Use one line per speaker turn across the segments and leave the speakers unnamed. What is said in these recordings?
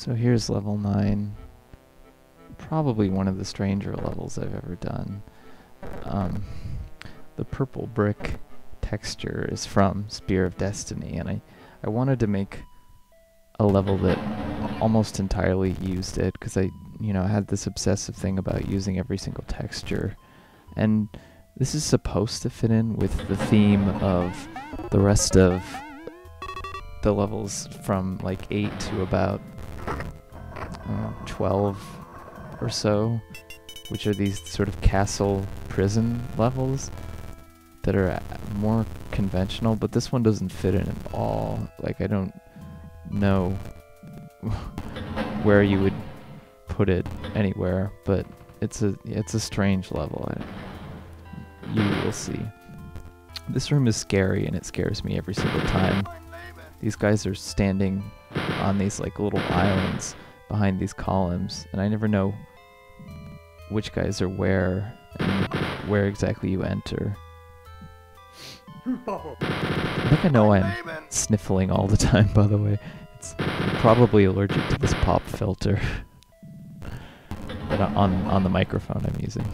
So here's level 9. Probably one of the stranger levels I've ever done. The purple brick texture is from Spear of Destiny, and I wanted to make a level that almost entirely used it, because I had this obsessive thing about using every single texture. And this is supposed to fit in with the theme of the rest of the levels from like 8 to about 12 or so, which are these sort of castle prison levels that are more conventional, but this one doesn't fit in at all. Like, I don't know where you would put it anywhere, but it's a strange level. You will see. This room is scary, and it scares me every single time. These guys are standing on these like little islands behind these columns, and I never know which guys are where and where exactly you enter. I think I know I'm sniffling all the time, by the way. It's probably allergic to this pop filter that on the microphone I'm using.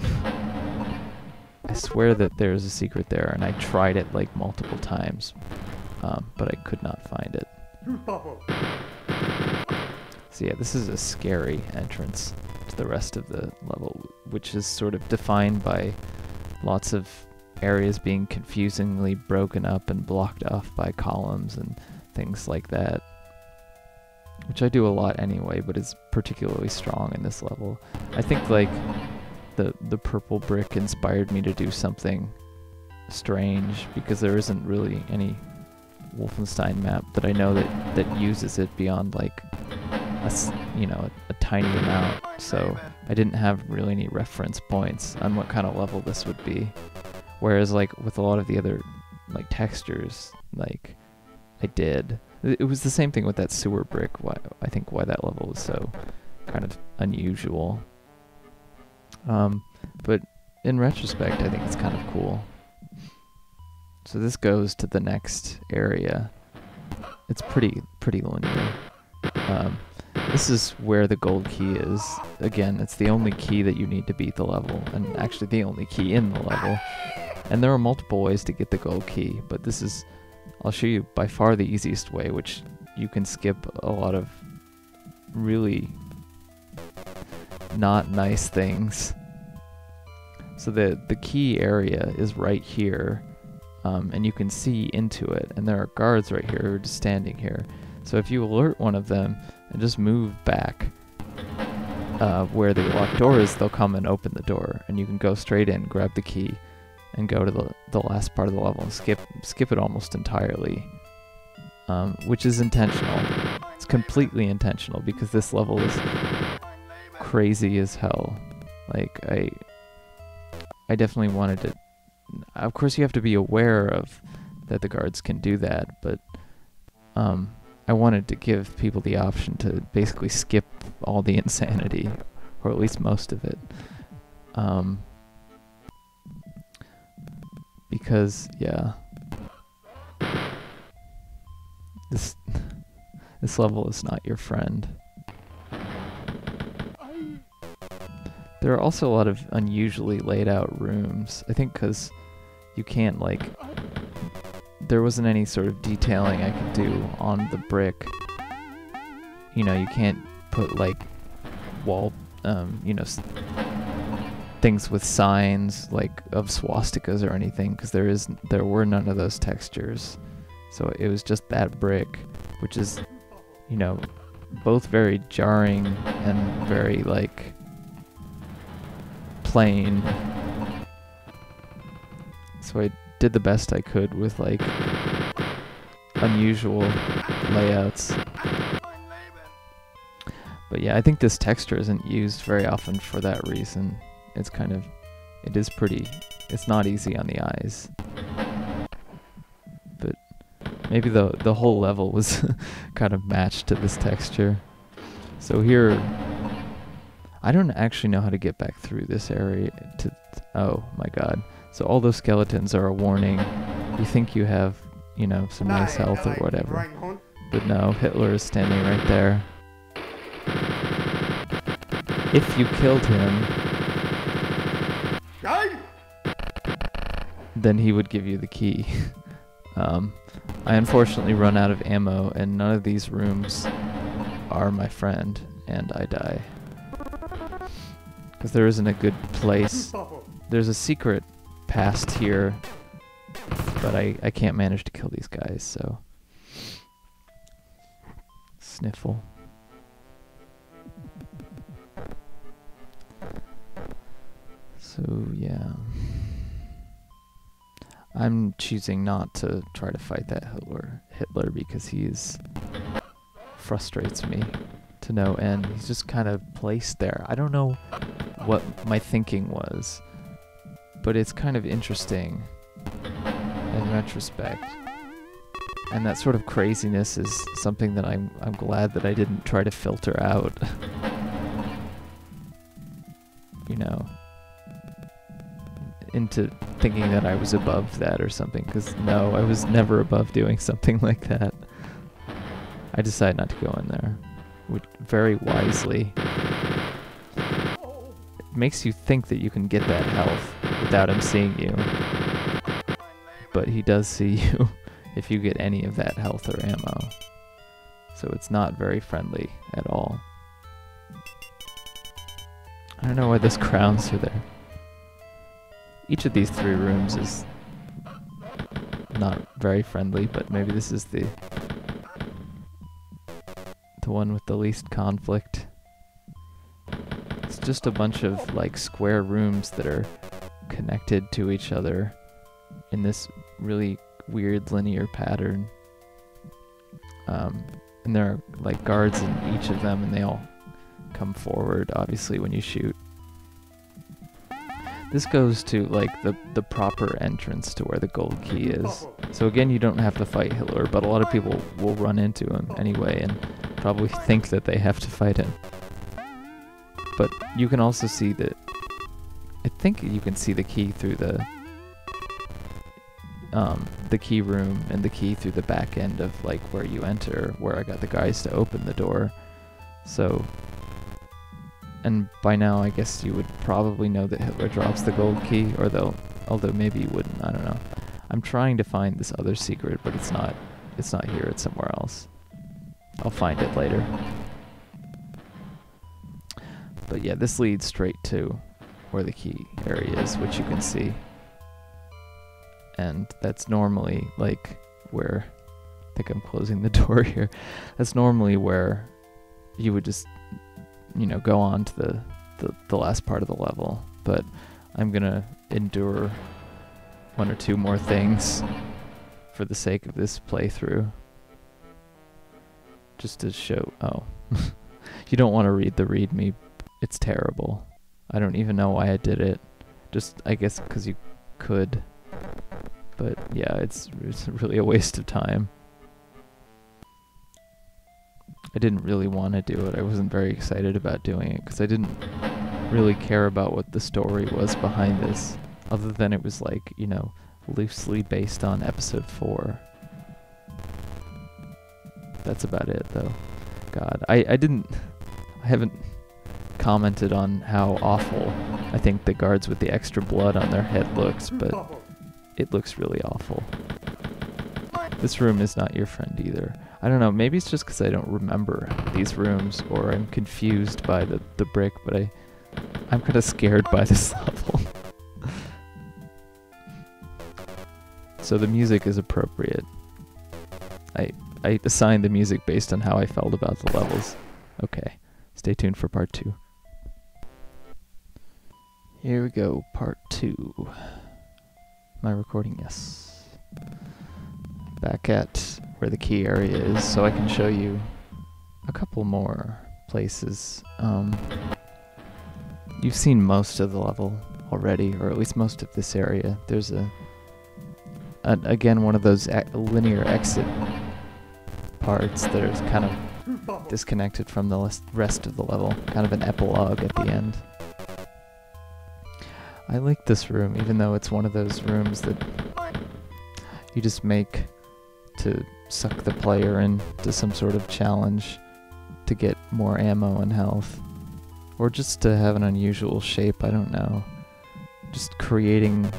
I swear that there's a secret there, and I tried it like multiple times, but I could not find it. So yeah, this is a scary entrance to the rest of the level, which is sort of defined by lots of areas being confusingly broken up and blocked off by columns and things like that, which I do a lot anyway, but is particularly strong in this level. I think like the purple brick inspired me to do something strange, because there isn't really any Wolfenstein map that I know that uses it beyond like a tiny amount, so I didn't have really any reference points on what kind of level this would be. Whereas like with a lot of the other like textures, like I did. It was the same thing with that sewer brick. I think why that level was so kind of unusual. But in retrospect, I think it's kind of cool. So this goes to the next area. It's pretty linear. This is where the gold key is. Again, it's the only key that you need to beat the level, and actually the only key in the level. And there are multiple ways to get the gold key, but this is, I'll show you by far the easiest way, which you can skip a lot of really not nice things. So the key area is right here, and you can see into it, and there are guards right here who are just standing here. So if you alert one of them and just move back where the locked door is, they'll come and open the door, and you can go straight in, grab the key, and go to the last part of the level and skip it almost entirely, which is intentional. It's completely intentional, because this level is crazy as hell. Like, I definitely wanted to... Of course you have to be aware of that the guards can do that, but I wanted to give people the option to basically skip all the insanity, or at least most of it. Because, yeah, this level is not your friend. There are also a lot of unusually laid out rooms. I think because you can't, like, there wasn't any sort of detailing I could do on the brick. You know, you can't put, like, wall, things with signs, like, of swastikas or anything, because there were none of those textures. So it was just that brick, which is, both very jarring and very, like, plain. So I did the best I could with like unusual layouts. But yeah, I think this texture isn't used very often for that reason. It's not easy on the eyes. But maybe the whole level was kind of matched to this texture. So here, I don't actually know how to get back through this area oh my god. So all those skeletons are a warning. You think you have, some nice health or whatever. But no, Hitler is standing right there. if you killed him, then he would give you the key. I unfortunately run out of ammo, and none of these rooms are my friend, and I die. Because there isn't a good place. There's a secret past here, but I can't manage to kill these guys, so... Sniffle. So, yeah. I'm choosing not to try to fight that Hitler because frustrates me to no end. He's just kind of placed there. I don't know what my thinking was, but it's kind of interesting in retrospect. And that sort of craziness is something that I'm glad that I didn't try to filter out. You know, into thinking that I was above that or something, because no, I was never above doing something like that. I decided not to go in there, which very wisely. It makes you think that you can get that health without him seeing you, but he does see you if you get any of that health or ammo. So it's not very friendly at all. I don't know why those crowns are there. Each of these 3 rooms is not very friendly, but maybe this is the one with the least conflict. It's just a bunch of like square rooms that are connected to each other in this really weird linear pattern. And there are like guards in each of them, and they all come forward, obviously, when you shoot. This goes to like the proper entrance to where the gold key is. So again, you don't have to fight Hitler, but a lot of people will run into him anyway and probably think that they have to fight him. But you can also see that, I think you can see the key through the key room and the key through the back end of like where you enter, where I got the guys to open the door. So, and by now I guess you would probably know that Hitler drops the gold key, or although maybe you wouldn't, I don't know. I'm trying to find this other secret, but it's not here, it's somewhere else. I'll find it later. But yeah, this leads straight to where the key area is, which you can see. And that's normally like where, I think I'm closing the door here. That's normally where you would just, you know, go on to the last part of the level. But I'm gonna endure 1 or 2 more things for the sake of this playthrough. Just to show, oh. You don't want to read the README. It's terrible. I don't even know why I did it. Just, I guess, because you could. But yeah, it's really a waste of time. I didn't really want to do it. I wasn't very excited about doing it because I didn't really care about what the story was behind this, other than it was like, you know, loosely based on episode 4. That's about it, though. God, I haven't commented on how awful I think the guards with the extra blood on their head looks, but it looks really awful. This room is not your friend either. I don't know, maybe it's just because I don't remember these rooms, or I'm confused by the brick, but I'm kind of scared by this level. So the music is appropriate. I assigned the music based on how I felt about the levels. Okay, stay tuned for part 2. Here we go, part 2. Am I recording? Yes. Back at where the key area is, so I can show you a couple more places. You've seen most of the level already, or at least most of this area. There's again, one of those linear exit parts that are kind of disconnected from the rest of the level, kind of an epilogue at the end. I like this room, even though it's one of those rooms that you just make to suck the player into some sort of challenge to get more ammo and health. Or just to have an unusual shape, I don't know. Just creating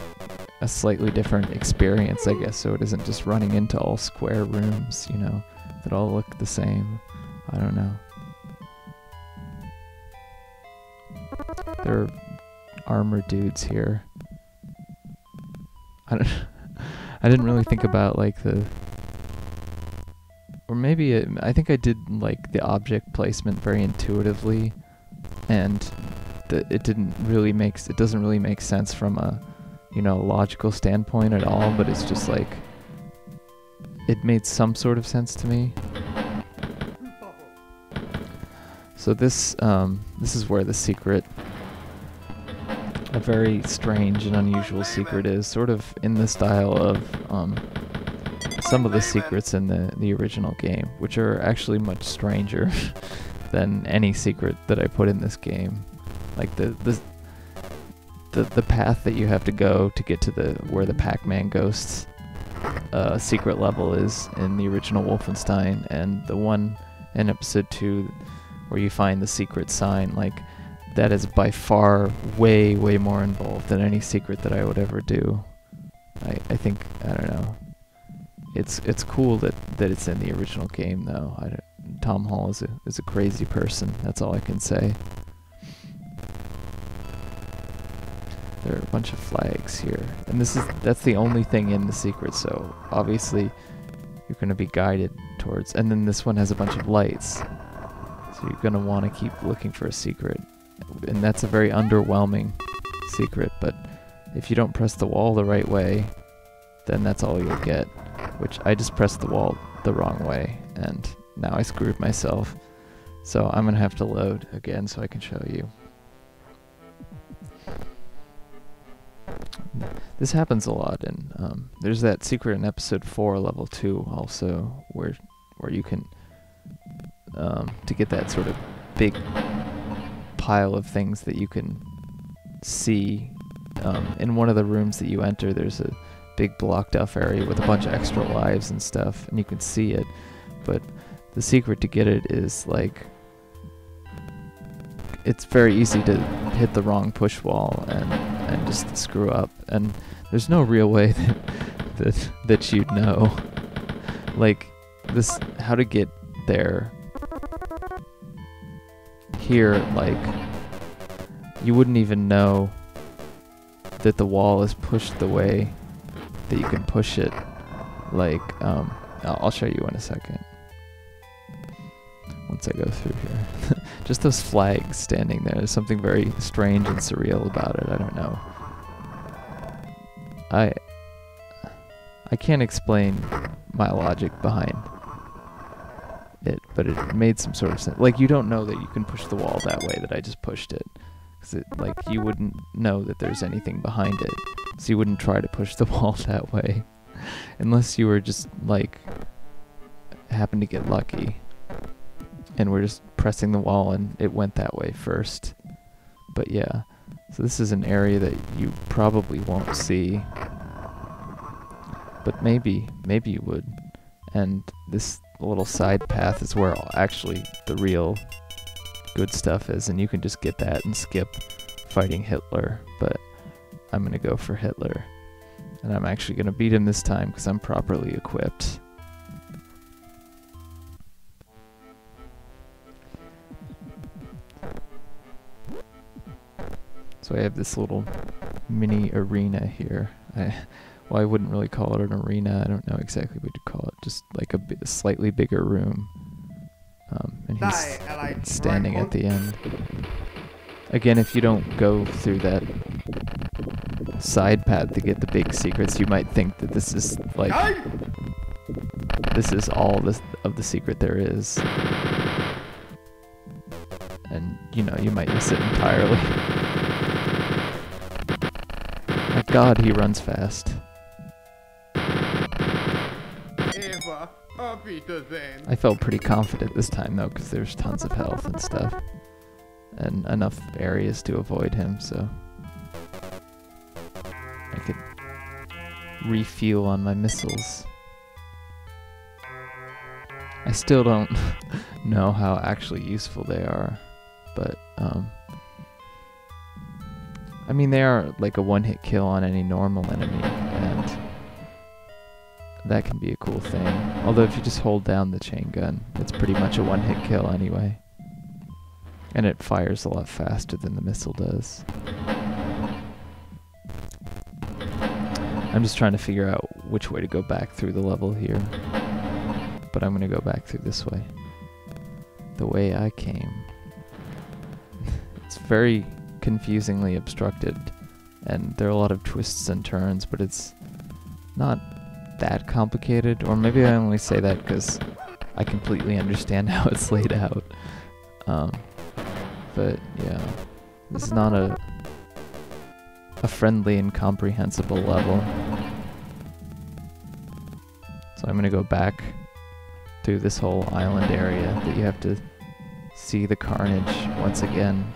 a slightly different experience, I guess, so it isn't just running into all square rooms, you know, that all look the same. I don't know. There are armor dudes here. I didn't really think about like the, or maybe I think I did like the object placement very intuitively, and it doesn't really make sense from a, you know, logical standpoint at all, but it's just like it made some sort of sense to me. So this is where the secret, a very strange and unusual secret, is sort of in the style of some of the secrets in the original game, which are actually much stranger than any secret that I put in this game. Like the path that you have to go to get to where the Pac-Man ghosts secret level is in the original Wolfenstein, and the one in episode 2 where you find the secret sign, like that is by far way more involved than any secret that I would ever do. I think, I don't know. It's cool that it's in the original game though. Tom Hall is a crazy person. That's all I can say. There are a bunch of flags here, and that's the only thing in the secret. So obviously you're going to be guided towards. And then this one has a bunch of lights, so you're going to want to keep looking for a secret. And that's a very underwhelming secret. But if you don't press the wall the right way, then that's all you'll get. Which I just pressed the wall the wrong way, and now I screwed myself. So I'm going to have to load again so I can show you. This happens a lot, and there's that secret in episode 4, level 2, also, where you can, to get that sort of big pile of things that you can see, in one of the rooms that you enter, there's a big blocked off area with a bunch of extra lives and stuff, and you can see it, but the secret to get it is like, it's very easy to hit the wrong push wall and just screw up, and there's no real way that you'd know, like how to get there. Here, like, you wouldn't even know that the wall is pushed the way that you can push it. Like, I'll show you in a second. Once I go through here. Just those flags standing there. There's something very strange and surreal about it. I don't know. I can't explain my logic behind it, but it made some sort of sense. Like, you don't know that you can push the wall that way that I just pushed it. Because like, you wouldn't know that there's anything behind it. So you wouldn't try to push the wall that way. Unless you were just, like, happened to get lucky. And we're just pressing the wall and it went that way first. But yeah, so this is an area that you probably won't see. But maybe you would. And this little side path is where actually the real good stuff is, and you can just get that and skip fighting Hitler. But I'm gonna go for Hitler. And I'm actually gonna beat him this time because I'm properly equipped. So I have this little mini arena here. Well, I wouldn't really call it an arena. I don't know exactly what to call it. Just like a slightly bigger room. And he's standing at the end. Again, if you don't go through that side path to get the big secrets, you might think that this is like... this is all of the secret there is. And, you know, you might miss it entirely. My god, he runs fast. I felt pretty confident this time though, because there's tons of health and stuff. And enough areas to avoid him, so... I could refuel on my missiles. I still don't know how actually useful they are. but I mean, they are like a one-hit kill on any normal enemy, and that can be a cool thing. Although if you just hold down the chain gun, it's pretty much a one-hit kill anyway. And it fires a lot faster than the missile does. I'm just trying to figure out which way to go back through the level here. But I'm going to go back through this way. The way I came. It's very confusingly obstructed, and there are a lot of twists and turns, but it's not that complicated. Or maybe I only say that because I completely understand how it's laid out. But yeah, this is not a friendly and comprehensible level. So I'm gonna go back through this whole island area that you have to see the carnage once again.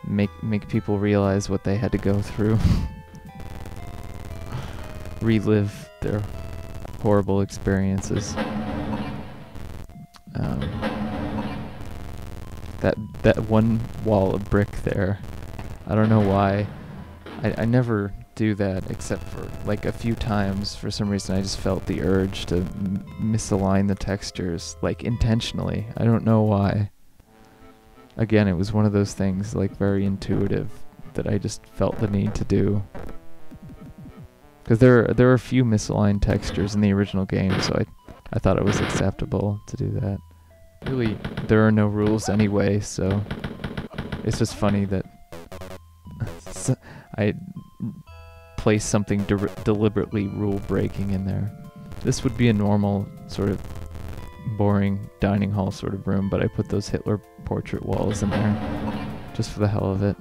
Make people realize what they had to go through. Relive their horrible experiences. That one wall of brick there, I don't know why. I never do that except for like a few times. For some reason I just felt the urge to misalign the textures, like intentionally. I don't know why. Again, it was one of those things like very intuitive that I just felt the need to do. Because there are a few misaligned textures in the original game, so I thought it was acceptable to do that. Really, there are no rules anyway, so it's just funny that I place something deliberately rule-breaking in there. This would be a normal, sort of boring dining hall sort of room, but I put those Hitler portrait walls in there, just for the hell of it.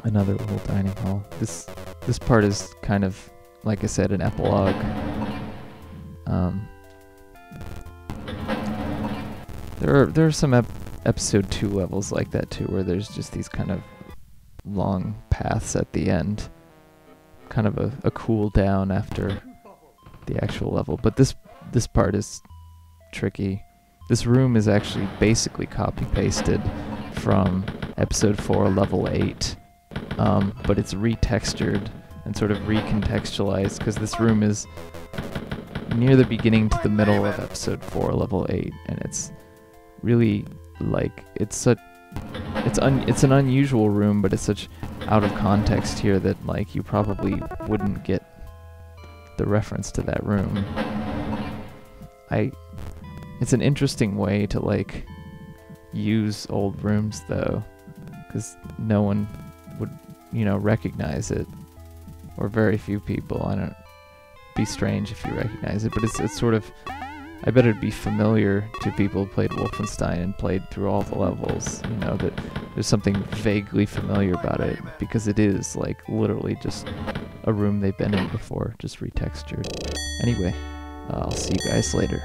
Another little dining hall. This part is kind of, like I said, an epilogue. There are some episode 2 levels like that too, where there's just these kind of long paths at the end, kind of a cool down after the actual level. But this part is tricky. This room is actually basically copy pasted from episode 4 level 8. But it's retextured and sort of recontextualized, because this room is near the beginning to the middle of episode 4 level 8, and it's really like it's an unusual room, but it's such out of context here that like you probably wouldn't get the reference to that room. It's an interesting way to like use old rooms though, because no one would, recognize it, or very few people. Be strange if you recognize it, but it's sort of, I bet it'd be familiar to people who played Wolfenstein and played through all the levels, that there's something vaguely familiar about it, because it is like literally just a room they've been in before, just retextured. Anyway, I'll see you guys later.